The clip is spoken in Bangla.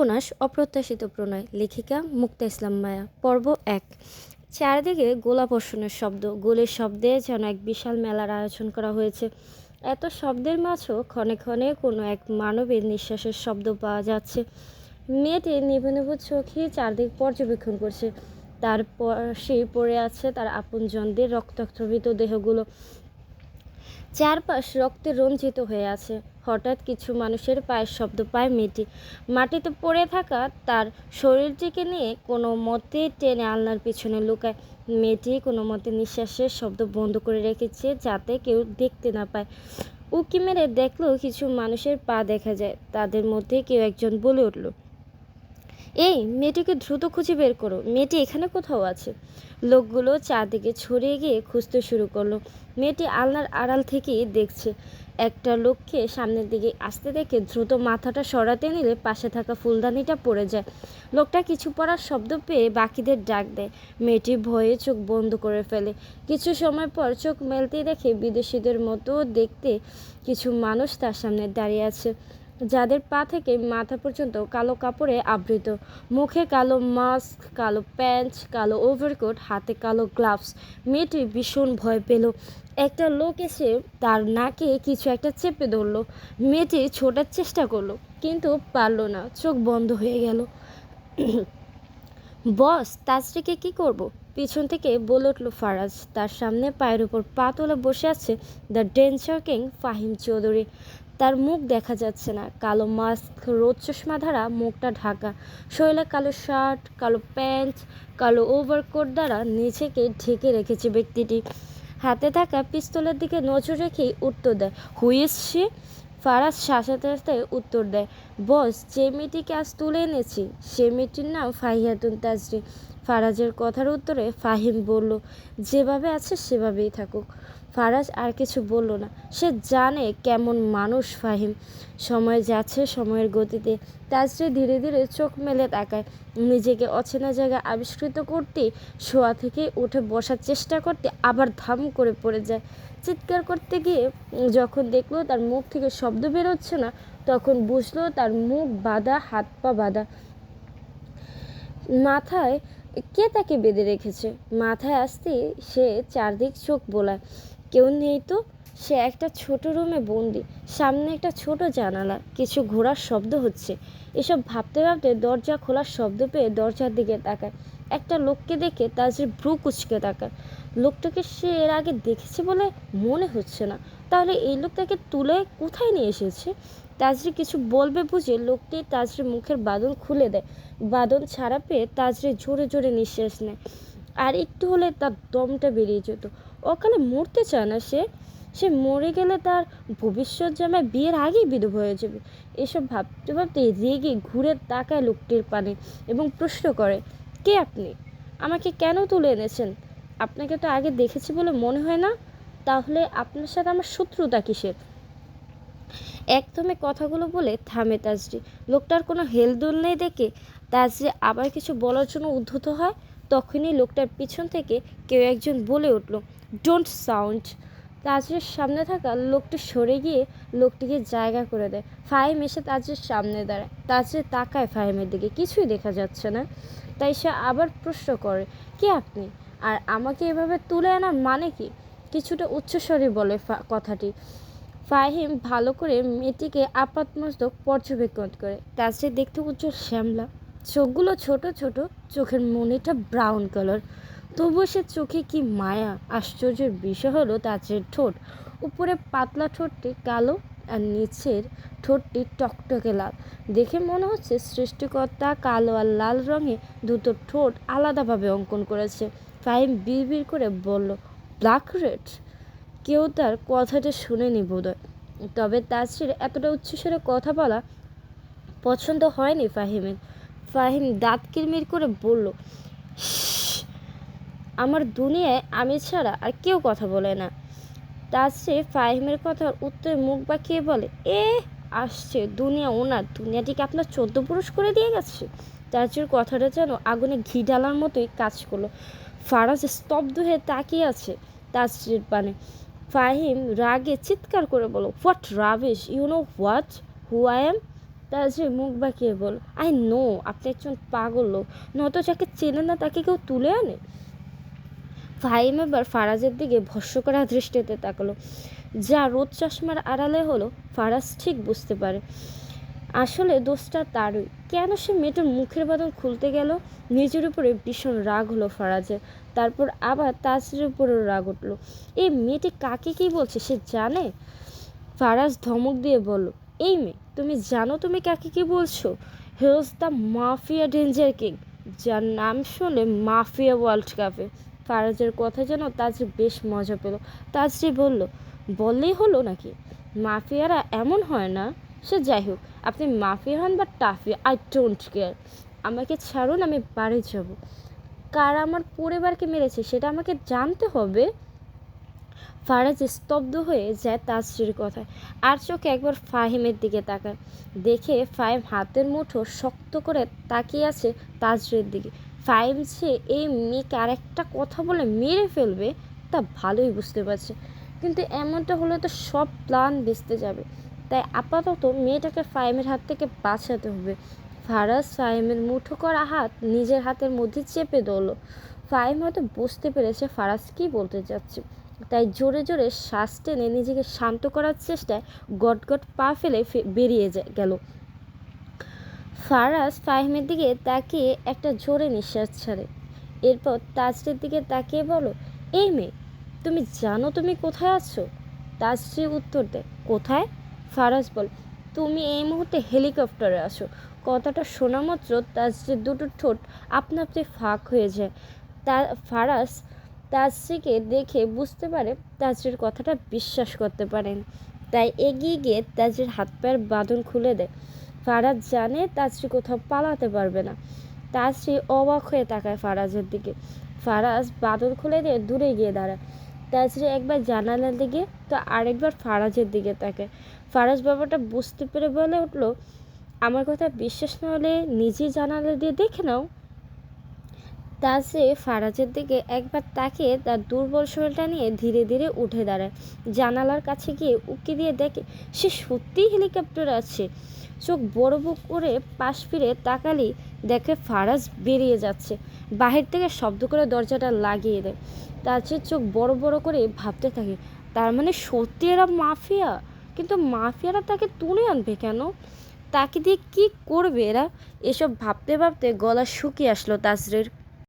উপন্যাস অপ্রত্যাশিত প্রণয়, লেখিকা মুক্তা ইসলাম মায়া। পর্ব ১। চারিদিকে গোলাবর্ষণের শব্দ, গোলের শব্দে যেন এক বিশাল মেলার আয়োজন করা হয়েছে। এত শব্দের মাঝেও ক্ষণে ক্ষণে কোনো এক মানবের নিঃশ্বাসের শব্দ পাওয়া যাচ্ছে। মেয়েটি নিভু নিভু চোখে চারদিক পর্যবেক্ষণ করছে। তারপর সে পড়ে আছে তার আপনজনদের রক্তাক্তভিত দেহগুলো। চারপাশ রক্তে রঞ্জিত হয়ে আছে। হঠাৎ কিছু মানুষের পায়ের শব্দ পায় মেয়েটি। মাটিতে পড়ে থাকা তার শরীরটিকে নিয়ে কোনো মতে টেনে আলনার পিছনে লুকায়। মেয়েটি কোনো মতে নিঃশ্বাসের শব্দ বন্ধ করে রেখেছে যাতে কেউ দেখতে না পায়। উঁকি মেরে দেখলো কিছু মানুষের পা দেখা যায়। তাদের মধ্যে কেউ একজন বলে উঠল, এই মেয়েটিকে দ্রুত খুঁজে বের করো, মেয়েটি এখানে কোথাও আছে। লোকগুলো চারদিকে ছড়িয়ে গিয়ে খুঁজতে শুরু করলো। মেয়েটি আলনার আড়াল থেকেই দেখছে। একটা লোককে সামনের দিকে আসতে দেখে দ্রুত মাথাটা সরাতে নিলে পাশে থাকা ফুলদানিটা পড়ে যায়। লোকটা কিছু পড়ার শব্দ পেয়ে বাকিদের ডাক দেয়। মেয়েটি ভয়ে চোখ বন্ধ করে ফেলে। কিছু সময় পর চোখ মেলতেই দেখে বিদেশিদের মতো দেখতে কিছু মানুষ তার সামনে দাঁড়িয়ে আছে, যাদের পা থেকে মাথা পর্যন্ত কালো কাপড়ে আবৃত। মুখে কালো মাস্ক, কালো প্যান্ট, কালো ওভারকোট, হাতে কালো গ্লাভস। মেয়েটি ভীষণ ভয় পেল। একটা লোক এসে তার নাকে কিছু একটা চেপে ধরলো। মেয়েটি ছোটার চেষ্টা করলো, কিন্তু পারল না, চোখ বন্ধ হয়ে গেল। বস, তাজরিকে কি করব? পিছন থেকে বলে উঠল ফারাজ। তার সামনে পায়ের উপর পা তোলা বসে আছে the danger king Fahim Chowdhury. তার মুখ দেখা যাচ্ছে না, কালো মাস্ক, রোদ চশমা দ্বারা মুখটা ঢাকা। শরীরে কালো শার্ট, কালো প্যান্ট, কালো ওভারকোট দ্বারা নিজেকে ঢেকে রেখেছে ব্যক্তিটি। হাতে থাকা পিস্তলের দিকে নজর রেখেই উত্তর দেয়, হুইস সে? ফারাজ শাসাতে শাসাতে উত্তর দেয়, বস, যে মেয়েটিকে আজ তুলে এনেছি সে মেয়েটির নাম ফাহিয়াতুন তাজরি। ফারাজের কথার উত্তরে ফাহিম বলল, যেভাবে আছে সেভাবেই থাকুক। ফারাজ আর কিছু বলল না। সে জানে কেমন মানুষ ফাহিম। সময় যাচ্ছে সময়ের গতিতে। তাজরি ধীরে ধীরে চোখ মেলে তাকায়। নিজেকে অচেনা জায়গায় আবিষ্কৃত করতে, শোয়া থেকে উঠে বসার চেষ্টা করতে আবার ধাম করে পড়ে যায়। চিৎকার করতে গিয়ে যখন দেখলো তার মুখ থেকে শব্দ বেরোচ্ছে না, তখন বুঝলো তার মুখ বাঁধা, হাত পা বাঁধা। মাথায় কে তাকে বেঁধে রেখেছে? মাথায় আসতেই সে চারদিক চোখ বোলায়। কেউ নেই তো। সে একটা ছোট রুমে বন্দি। সামনে একটা ছোট জানালা, কিছু ঘোড়ার শব্দ হচ্ছে। এসব ভাবতে ভাবতে দরজা খোলার শব্দ পেয়ে দরজার দিকে তাকায়। একটা লোককে দেখে তাজরি ভ্রু কুঁচকে তাকায়। লোকটাকে সে এর আগে দেখেছে বলে মনে হচ্ছে না। তাহলে এই লোকটাকে তুলে কোথায় নিয়ে এসেছে? তাজরি কিছু বলবে বুঝে লোকটি তাজরির মুখের বাঁধন খুলে দেয়। বাঁধন ছাড়া পেয়ে তাজরি জোরে জোরে নিঃশ্বাস নেয়। আর একটু হলে তার দমটা বেরিয়ে যেত। অকালে মরতে চায় না সে। সে মরে গেলে তার ভবিষ্যৎ জামাই বিয়ের আগেই বিধবা হয়ে যাবে। এসব ভাবতে ভাবতে রেগে ঘুরে তাকায় লোকটির পানে এবং প্রশ্ন করে, কে আপনি? আমাকে কেন তুলে এনেছেন? আপনাকে তো আগে দেখেছি বলে মনে হয় না। তাহলে আপনার সাথে আমার শত্রুতা কিসের? একদমে কথাগুলো বলে থামে তাজরি। লোকটার কোনো হেলদোল নেই দেখে তাজরি আবার কিছু বলার জন্য উদ্ধত হয়। তখনই লোকটার পিছন থেকে কেউ একজন বলে উঠল, ডোন্ট সাউন্ড। তাজরির সামনে থাকা লোকটি সরে গিয়ে লোকটিকে জায়গা করে দেয়। ফাহিম এসে তাজরির সামনে দাঁড়ায়। তাজরি তাকায় ফাহিমের দিকে, কিছুই দেখা যাচ্ছে না। তাই সে আবার প্রশ্ন করে, কে আপনি? আর আমাকে এভাবে তুলে আনার মানে কি? কিছুটা উচ্চস্বরে বলে কথাটি। ফাহিম ভালো করে মেয়েটিকে আপাতমস্তক পর্যবেক্ষণ করে। তাজরি দেখতে উজ্জ্বল শ্যামলা, চোখগুলো ছোট ছোট, চোখের মনিটা ব্রাউন কালার। তবুও সে চোখে কি মায়া! আশ্চর্যের বিষয় হলো তাজরির ঠোঁট। উপরে পাতলা ঠোঁটটি কালো আর নিচের ঠোঁটটি টকটকে লাল। দেখে মনে হচ্ছে সৃষ্টিকর্তা কালো আর লাল রঙে দুটো ঠোঁট আলাদাভাবে অঙ্কন করেছে। ফাহিম বিড়বিড় করে বলল, ব্ল্যাক রেড। কেউ তার কথাটা শুনেনি বোধহয়। তবে তাজরির এতটা উচ্চস্বরে কথা বলা পছন্দ হয়নি ফাহিমের। ফাহিম দাঁত কিরমির করে বলল, আমার দুনিয়ায় আমি ছাড়া আর কেউ কথা বলে না। তাজরি ফাহিমের কথার উত্তরে মুখ বাঁকিয়ে বলে, আসছে দুনিয়া ওনার, দুনিয়াটিকে আপনার 14 পুরুষ করে দিয়ে গেছে। তাজরির কথাটা যেন আগুনে ঘি ঢালার মতোই কাজ করলো। ফারাজ স্তব্ধ হয়ে তাকিয়ে আছে তাজরির পানে। ফাহিম রাগে চিৎকার করে বলল, what rubbish, you know what who I am? Tajri মুখ বাঁকিয়ে বলল, আই নো আপনি একজন পাগল লোক, নয়তো যাকে চেনে না তাকে কেউ তুলে আনে। ফাহিম এবার ফারাজের দিকে ভস্ম করা দৃষ্টিতে তাকালো। যা রোদ চশমার আড়ালে হলো ফারাজ ঠিক বুঝতে পারে আসলে দোষটা তারই। কেন সে মেয়েটার মুখের বাঁধন খুলতে গেল? নিজের উপরে ভীষণ রাগ হলো ফারাজের। তারপর আবার তাজরির উপরেও রাগ উঠল। এই মেয়েটি কাকে কি বলছে সে জানে? ফারাজ ধমক দিয়ে বলল, এই মেয়ে তুমি জানো তুমি কাকে কি বলছো? His the mafia danger king, যার নাম শুনলে মাফিয়া ওয়ার্ল্ড কাপে। ফারাজের কথা যেন তাজরি বেশ মজা পেল। তাজরি বলল, বললেই হলো নাকি? মাফিয়ারা এমন হয় না। সে যাই হোক, আপনি মাফিয়া হন বা টাফিয়া, আই ডোন্ট কেয়ার। আমাকে ছাড়ুন, আমি বাড়ি যাব। কারা আমার পরিবারকে মেরেছে সেটা আমাকে জানতে হবে। ফারাজ স্তব্ধ হয়ে যায় তাজরির কথায়, আর চোখে একবার ফাহিমের দিকে তাকায়। দেখে ফাহিম হাতের মুঠো শক্ত করে তাকিয়ে আছে তাজরির দিকে। ফাহিম যে এই মেয়েকে আরেকটা কথা বলে মেরে ফেলবে তা ভালোই বুঝতে পারছে, কিন্তু এমনটা হলে তো সব প্ল্যান ভেস্তে যাবে। তাই আপাতত মেয়েটাকে ফাহিমের হাত থেকে বাঁচাতে হবে। ফারাজ ফাহিমের মুঠো করা হাত নিজের হাতের মধ্যে চেপে ধরল। ফাহিম হয়তো বুঝতে পেরেছে ফারাজ কী বলতে চাচ্ছে, তাই জোরে জোরে শ্বাস টেনে নিজেকে শান্ত করার চেষ্টায় গটগট পা ফেলে বেরিয়ে গেল। ফারাজ ফাহিমের দিকে তাকিয়ে একটা জোরে নিঃশ্বাস ছাড়ে। এরপর তাজরির দিকে তাকিয়ে বলো, এই মেয়ে তুমি জানো তুমি কোথায় আছো? তাজরি উত্তর দেয়, কোথায়? ফারাজ বল, তুমি এই মুহূর্তে হেলিকপ্টারে আছো। কথাটা শোনা মাত্র তাজরির দুটো ঠোঁট আপনা আপনি ফাঁক হয়ে যায়। ফারাজ তাজরিকে দেখে বুঝতে পারে তাজরির কথাটা বিশ্বাস করতে পারেন, তাই এগিয়ে গিয়ে তাজরির হাত পায়ের বাঁধন খুলে দেয়। ফারাজ জানে তাজরি কোথাও পালাতে পারবে না। তাজরি অবাক হয়ে তাকায় ফারাজের দিকে। ফারাজ বাঁধন খুলে দিয়ে দূরে গিয়ে দাঁড়ায়। তাজরি একবার জানালার দিকে তো আরেকবার ফারাজের দিকে তাকায়। ফারাজ ব্যাপারটা বুঝতে পেরে বলে উঠল, আমার কথা বিশ্বাস না হলে নিজেই জানালা দিয়ে দেখে নাও। তাজরি ফারাজের দিকে একবার তাকিয়ে তার দুর্বল শরীরটা নিয়ে ধীরে ধীরে উঠে দাঁড়ায়। জানালার কাছে গিয়ে উঁকি দিয়ে দেখে সে সত্যিই হেলিকপ্টারে আছে। চোখ বড় বুক করে পাশ ফিরে তাকালি দেখে ফারাজ বেরিয়ে যাচ্ছে। বাহির থেকে শব্দ করে দরজাটা লাগিয়ে দেয়। তাজরির চোখ বড় বড় করে ভাবতে থাকে, তার মানে সত্যি এরা মাফিয়া? কিন্তু মাফিয়ারা তাকে তুলে আনবে কেন? তাকে দিয়ে কী করবে এরা? এসব ভাবতে ভাবতে গলা শুকিয়ে আসলো তাজরির।